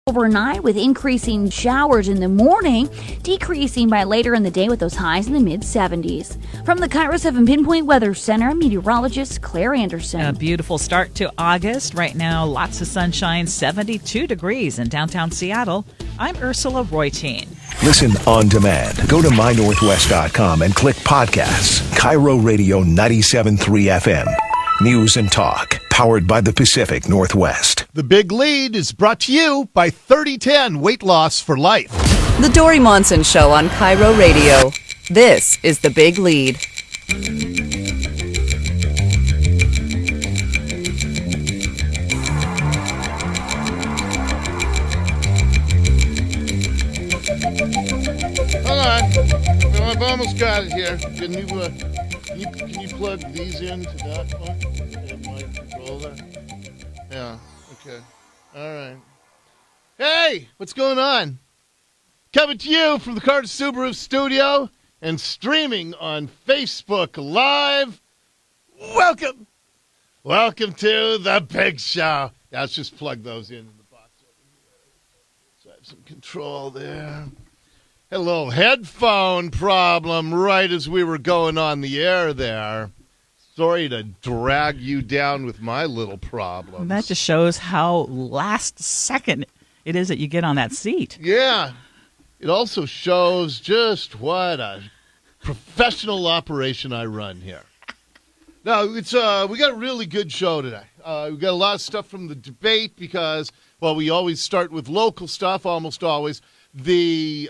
overnight with increasing showers in the morning, decreasing by later in the day with those highs in the mid-70s. From the KIRO 7 Pinpoint Weather Center, meteorologist Claire Anderson. A beautiful start to August. Right now, lots of sunshine, 72 degrees in downtown Seattle. I'm Ursula Royteen. Listen on demand. Go to mynorthwest.com and click podcasts. KIRO Radio 97.3 FM. News and talk. Powered by the Pacific Northwest. The Big Lead is brought to you by 3010 Weight Loss for Life. The Dori Monson Show on KIRO Radio. This is The Big Lead. Hold on. I've almost got it here. Can you plug these into that one? My controller? Yeah, okay. All right. Hey, what's going on? Coming to you from the Carter Subaru studio and streaming on Facebook Live. Welcome. Welcome to the Big Show. Yeah, let's just plug those in the box over here. So I have some control there. Had a little headphone problem right as we were going on the air there. Sorry to drag you down with my little problems. That just shows how last second it is that you get on that seat. Yeah. It also shows just what a professional operation I run here. Now, it's we got a really good show today. We got a lot of stuff from the debate because, well, we always start with local stuff, almost always. The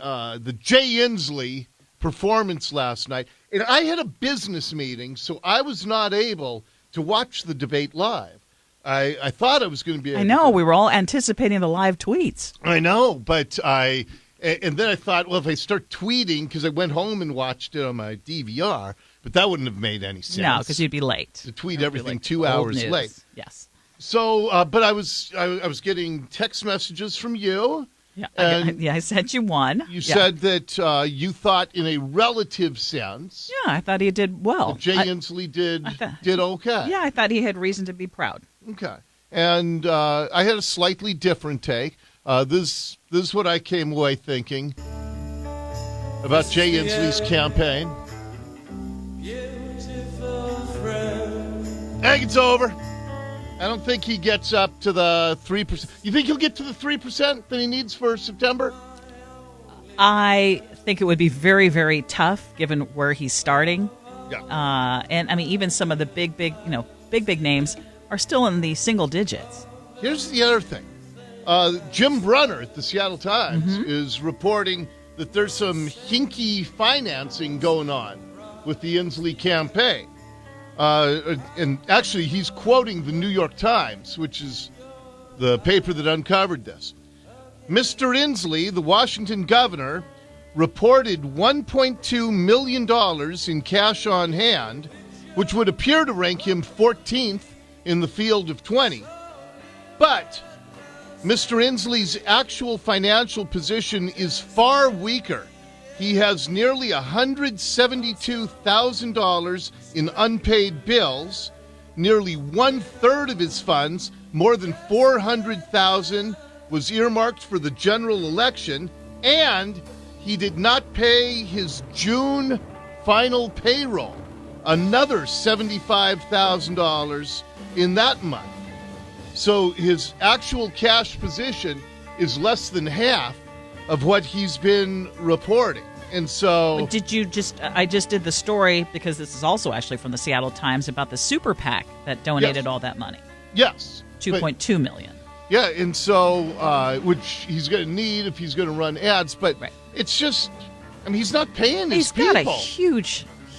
Jay Inslee performance last night. And I had a business meeting, so I was not able to watch the debate live. I thought I was going to be able I know, to. we were all anticipating the live tweets. I know, but and then I thought, well, if I start tweeting, because I went home and watched it on my DVR, but that wouldn't have made any sense. No, because you'd be late. To tweet everything 2 hours late. Yes. So, but I was getting text messages from you. Yeah, And I sent you one. You said that you thought, in a relative sense, Yeah, I thought he did well. that Jay Inslee did okay. Yeah, I thought he had reason to be proud. Okay. And I had a slightly different take. This is what I came away thinking about Jay Inslee's campaign. I think it's over. I don't think he gets up to the 3%. You think he'll get to the 3% that he needs for September? I think it would be very, very tough given where he's starting. Yeah. And I mean, even some of the big names are still in the single digits. Here's the other thing. Jim Brunner at the Seattle Times is reporting that there's some hinky financing going on with the Inslee campaign. And actually, he's quoting the New York Times, which is the paper that uncovered this. Mr. Inslee, the Washington governor, reported $1.2 million in cash on hand, which would appear to rank him 14th in the field of 20. But Mr. Inslee's actual financial position is far weaker. He has nearly $172,000 in unpaid bills. Nearly one-third of his funds, more than $400,000, was earmarked for the general election, and he did not pay his June final payroll, another $75,000 in that month. So his actual cash position is less than half of what he's been reporting. And so Did you I just did the story because this is also actually from the Seattle Times about the super PAC that donated all that money. Yes. $2.2 million. Yeah, and so which he's going to need if he's going to run ads, but it's just, I mean, he's not paying his people. He's got a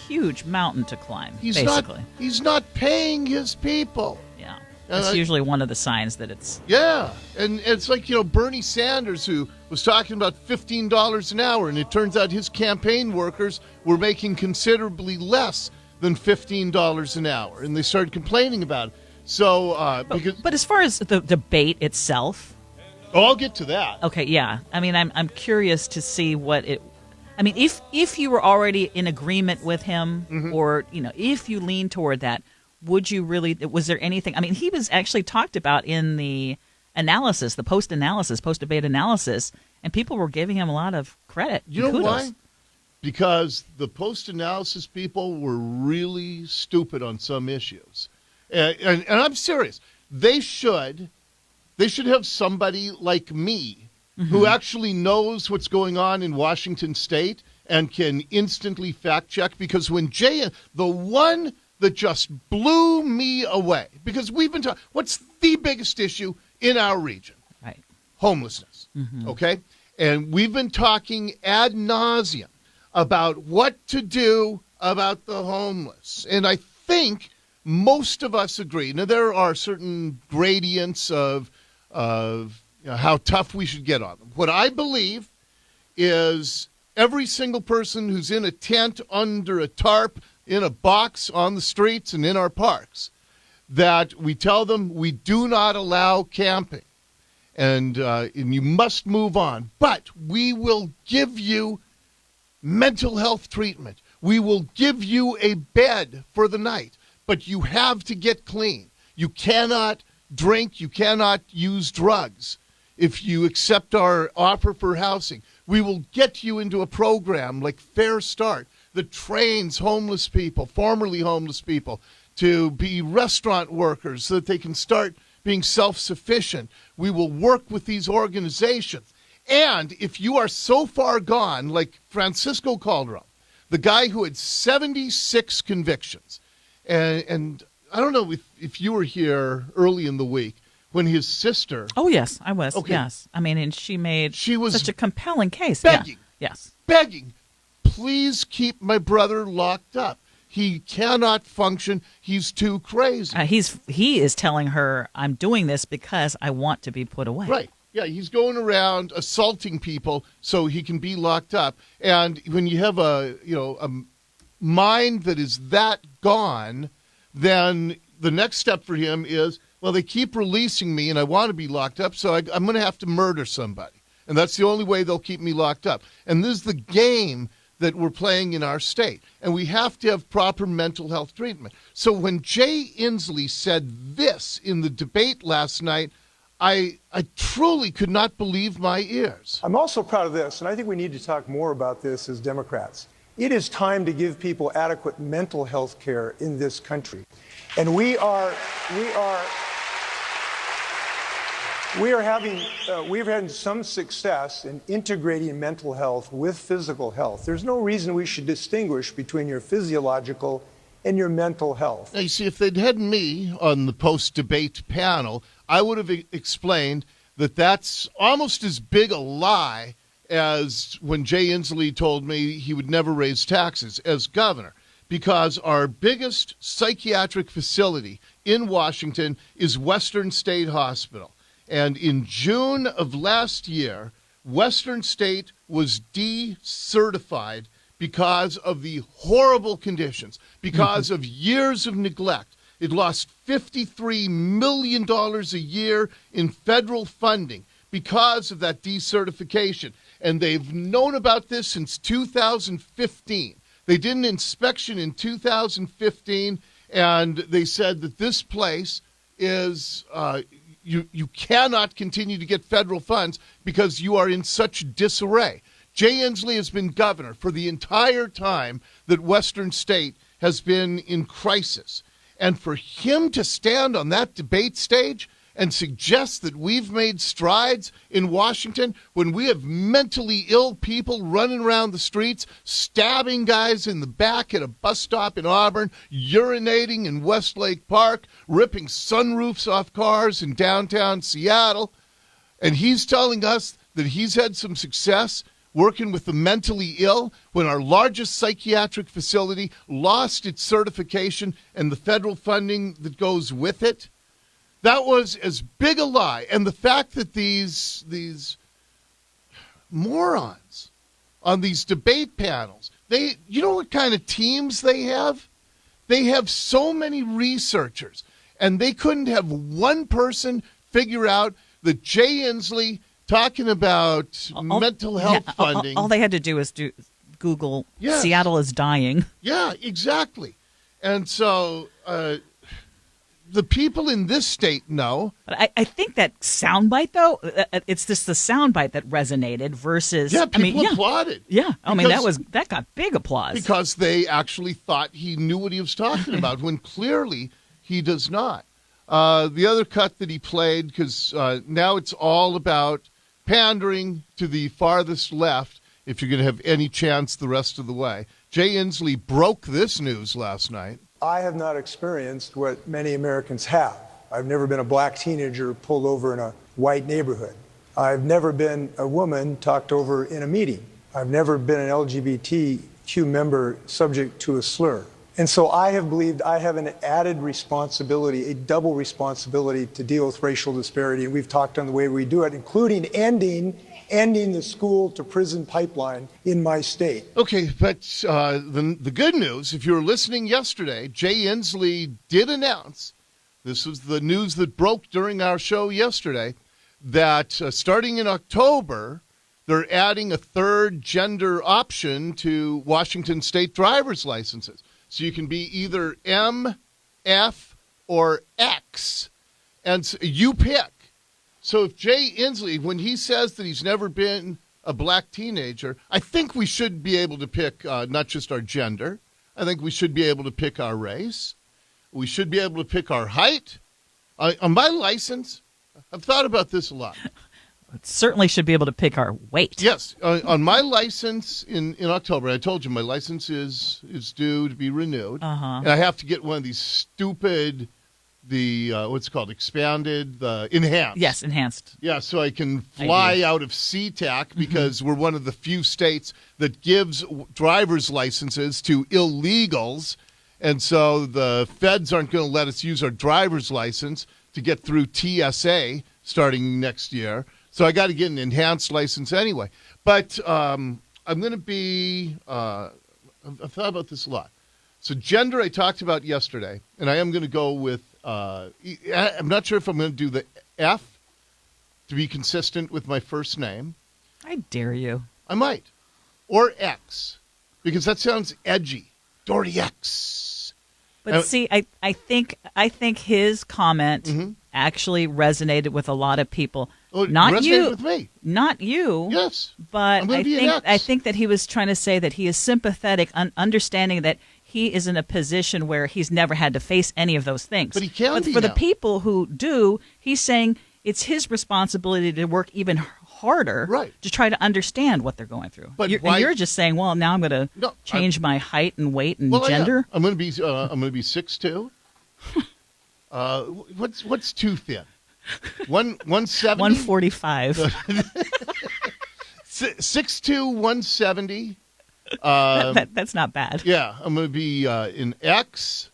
huge mountain to climb, basically. He's not paying his people. Yeah. That's usually one of the signs that it's... Yeah, and it's like, Bernie Sanders, who was talking about $15 an hour, and it turns out his campaign workers were making considerably less than $15 an hour, and they started complaining about it. So, but as far as the debate itself... Oh, I'll get to that. Okay, yeah. I mean, I'm curious to see what it... I mean, if you were already in agreement with him, or, if you lean toward that, would you really, was there anything, I mean, he was actually talked about in the analysis, the post-debate analysis, and people were giving him a lot of credit. You know kudos. why? Because the post-analysis people were really stupid on some issues. And I'm serious. They should have somebody like me who actually knows what's going on in Washington State and can instantly fact-check. Because when the one that just blew me away, because we've been talking, what's the biggest issue in our region? Right. Homelessness, okay? And we've been talking ad nauseum about what to do about the homeless. And I think most of us agree. Now, there are certain gradients of how tough we should get on them. What I believe is every single person who's in a tent, under a tarp, in a box, on the streets, and in our parks, that we tell them we do not allow camping. And you must move on. But we will give you mental health treatment. We will give you a bed for the night. But you have to get clean. You cannot drink. You cannot use drugs. If you accept our offer for housing, we will get you into a program like Fair Start that trains homeless people, formerly homeless people, to be restaurant workers so that they can start being self-sufficient. We will work with these organizations. And if you are so far gone, like Francisco Calderon, the guy who had 76 convictions, and I don't know if you were here early in the week when his sister... Oh, yes, I was. Okay. Yes. I mean, and she was such a compelling case. Begging. Yeah. Yes. Begging, please keep my brother locked up. He cannot function. He's too crazy. He is telling her, I'm doing this because I want to be put away. Right. Yeah, he's going around assaulting people so he can be locked up. And when you have a mind that is that gone, then the next step for him is, well, they keep releasing me and I want to be locked up, so I'm going to have to murder somebody. And that's the only way they'll keep me locked up. And this is the game that we're playing in our state. And we have to have proper mental health treatment. So when Jay Inslee said this in the debate last night, I truly could not believe my ears. I'm also proud of this, and I think we need to talk more about this as Democrats. It is time to give people adequate mental health care in this country. And we've had some success in integrating mental health with physical health. There's no reason we should distinguish between your physiological and your mental health. Now, you see, if they'd had me on the post-debate panel, I would have explained that that's almost as big a lie as when Jay Inslee told me he would never raise taxes as governor, because our biggest psychiatric facility in Washington is Western State Hospital. And in June of last year, Western State was decertified because of the horrible conditions, because of years of neglect. It lost $53 million a year in federal funding because of that decertification. And they've known about this since 2015. They did an inspection in 2015, and they said that this place is... You cannot continue to get federal funds because you are in such disarray. Jay Inslee has been governor for the entire time that Western State has been in crisis. And for him to stand on that debate stage and suggest that we've made strides in Washington when we have mentally ill people running around the streets, stabbing guys in the back at a bus stop in Auburn, urinating in Westlake Park, ripping sunroofs off cars in downtown Seattle, and he's telling us that he's had some success working with the mentally ill when our largest psychiatric facility lost its certification and the federal funding that goes with it. That was as big a lie. And the fact that these morons on these debate panels, you know what kind of teams they have? They have so many researchers, and they couldn't have one person figure out that Jay Inslee talking about mental health funding. All they had to do is Google Yes. Seattle is dying. Yeah, exactly. And so the people in this state know. But I think that soundbite, though, it's just the soundbite that resonated versus. Yeah, people applauded. Yeah, that got big applause because they actually thought he knew what he was talking about when clearly he does not. The other cut that he played, because now it's all about pandering to the farthest left if you're going to have any chance the rest of the way. Jay Inslee broke this news last night. I have not experienced what many Americans have. I've never been a black teenager pulled over in a white neighborhood. I've never been a woman talked over in a meeting. I've never been an LGBTQ member subject to a slur. And so I have believed I have an added responsibility, a double responsibility to deal with racial disparity. And we've talked on the way we do it, including ending the school-to-prison pipeline in my state. Okay, but the good news, if you were listening yesterday, Jay Inslee did announce, this was the news that broke during our show yesterday, that starting in October, they're adding a third gender option to Washington state driver's licenses. So you can be either M, F, or X, and so you pick. So if Jay Inslee, when he says that he's never been a black teenager, I think we should be able to pick not just our gender. I think we should be able to pick our race. We should be able to pick our height. On my license, I've thought about this a lot. It certainly should be able to pick our weight. Yes. On my license in October, I told you my license is due to be renewed. And I have to get one of these stupid, what's it called, expanded, enhanced. Yes, enhanced. Yeah, so I can fly out of SeaTac because we're one of the few states that gives driver's licenses to illegals. And so the feds aren't going to let us use our driver's license to get through TSA starting next year. So I got to get an enhanced license anyway. But I'm going to be I've thought about this a lot. So gender I talked about yesterday, and I am going to go with I'm not sure if I'm going to do the F to be consistent with my first name. I dare you. I might. Or X, because that sounds edgy. Dori X. But see, I think his comment actually resonated with a lot of people. Oh, not you. With me. Not you. Yes. But I think that he was trying to say that he is sympathetic, understanding that he is in a position where he's never had to face any of those things. But he can But be for now. the people who do, he's saying it's his responsibility to work even harder to try to understand what they're going through. But you're just saying, well, now I'm going to change my height and weight and gender. Yeah. I'm going to be 6'2". What's too thin? 170? 145. 6'2", 170. That's not bad. Yeah, I'm going to be in X,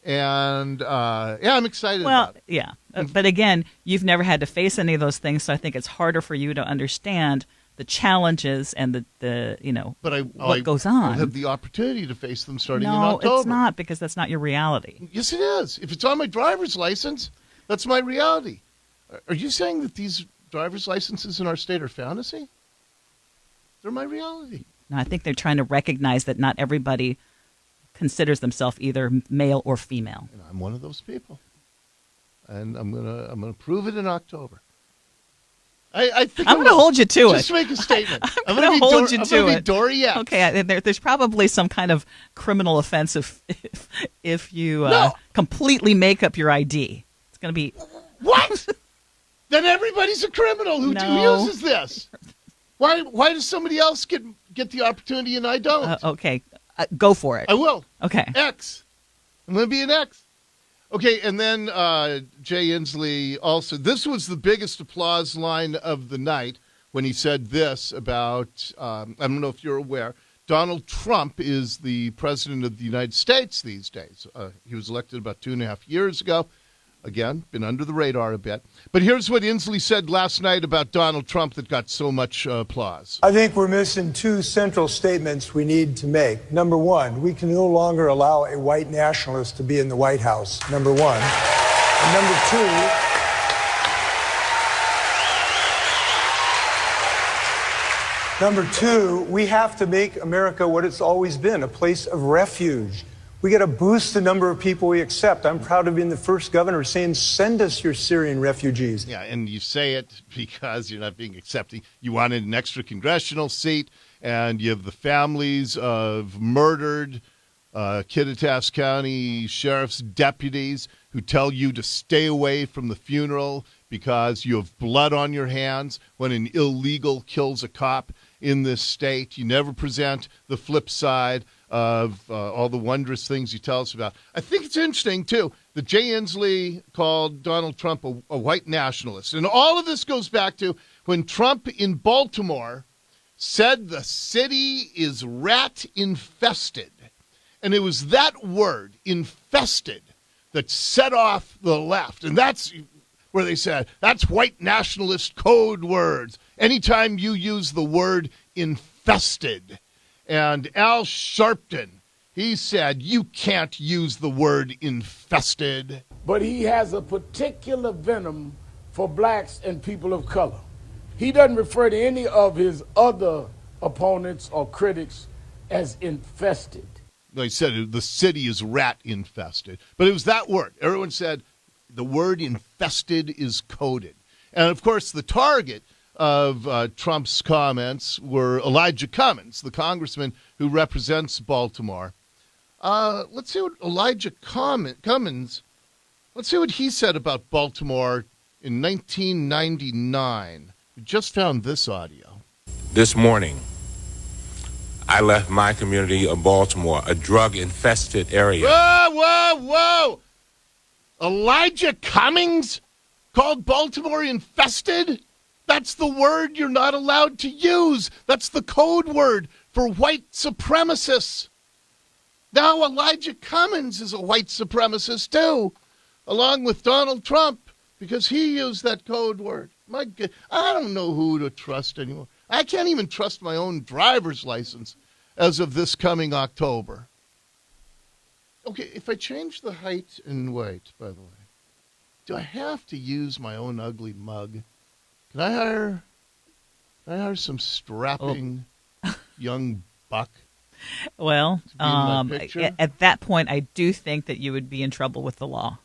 and I'm excited about it. Yeah. But again, you've never had to face any of those things, so I think it's harder for you to understand the challenges and what goes on. I'll have the opportunity to face them starting in October. No, it's not, because that's not your reality. Yes, it is. If it's on my driver's license, that's my reality. Are you saying that these driver's licenses in our state are fantasy? They're my reality. No, I think they're trying to recognize that not everybody considers themselves either male or female. And I'm one of those people. And I'm gonna prove it in October. I think I'm going to hold you to it. Just make a statement. I'm going to hold you to it. I'm going to be Dori X. Okay, there's probably some kind of criminal offense if you completely make up your ID. It's going to be... What? Then everybody's a criminal who uses this. Why does somebody else get the opportunity and I don't? Okay, go for it. I will. Okay. X. I'm going to be an X. Okay, and then Jay Inslee also, this was the biggest applause line of the night when he said this about, I don't know if you're aware, Donald Trump is the president of the United States these days. He was elected about 2.5 years ago. Again, been under the radar a bit. But here's what Inslee said last night about Donald Trump that got so much applause. I think we're missing two central statements we need to make. Number one, we can no longer allow a white nationalist to be in the White House, number one. And number two, we have to make America what it's always been, a place of refuge. We got to boost the number of people we accept. I'm proud of being the first governor saying, send us your Syrian refugees. Yeah, and you say it because you're not being accepting. You wanted an extra congressional seat, and you have the families of murdered Kittitas County Sheriff's deputies who tell you to stay away from the funeral because you have blood on your hands when an illegal kills a cop in this state. You never present the flip side of all the wondrous things you tell us about. I think it's interesting, too, that Jay Inslee called Donald Trump a white nationalist. And all of this goes back to when Trump in Baltimore said the city is rat-infested. And it was that word, infested, that set off the left. And that's where they said, that's white nationalist code words. Anytime you use the word infested. And Al Sharpton, he said, you can't use the word infested. But he has a particular venom for blacks and people of color. He doesn't refer to any of his other opponents or critics as infested. They said the city is rat-infested. But it was that word. Everyone said the word infested is coded. And, of course, the target of Trump's comments were Elijah Cummings, the congressman who represents Baltimore. Let's see what Elijah Cummings, let's see what he said about Baltimore in 1999. We just found this audio. This morning, I left my community of Baltimore, a drug-infested area. Whoa! Elijah Cummings called Baltimore infested? That's the word you're not allowed to use. That's the code word for white supremacists. Now Elijah Cummings is a white supremacist too, along with Donald Trump, because he used that code word. My God, I don't know who to trust anymore. I can't even trust my own driver's license as of this coming October. Okay, if I change the height and weight, by the way, do I have to use my own ugly mug? Can I hire some strapping young buck? Well, at that point, I do think that you would be in trouble with the law.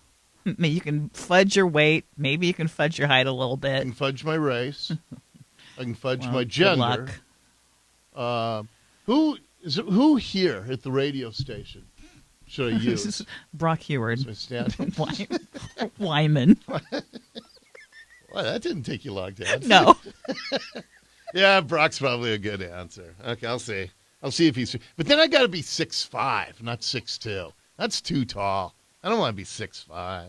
You can fudge your weight. Maybe you can fudge your height a little bit. I can fudge my race. I can fudge my gender. Good luck. Who here at the radio station should I use? This is Brock Heward. My stand-in. Wyman. Well, that didn't take you long to answer. No. Yeah, Brock's probably a good answer. Okay, I'll see. I'll see if he's... But then I got to be 6'5", not 6'2". That's too tall. I don't want to be 6'5".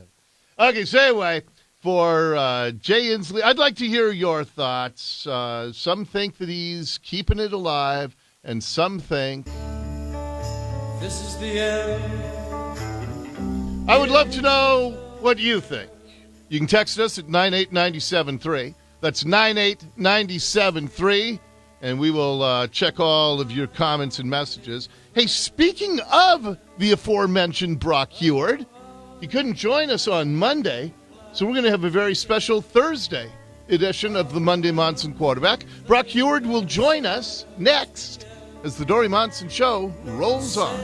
Okay, so anyway, for Jay Inslee, I'd like to hear your thoughts. Some think that he's keeping it alive, and some think... This is the end. I would love to know what you think. You can text us at 98973. That's 98973, and we will check all of your comments and messages. Hey, speaking of the aforementioned Brock Heward, he couldn't join us on Monday, so we're going to have a very special Thursday edition of the Monday Monson Quarterback. Brock Heward will join us next as the Dori Monson Show rolls on.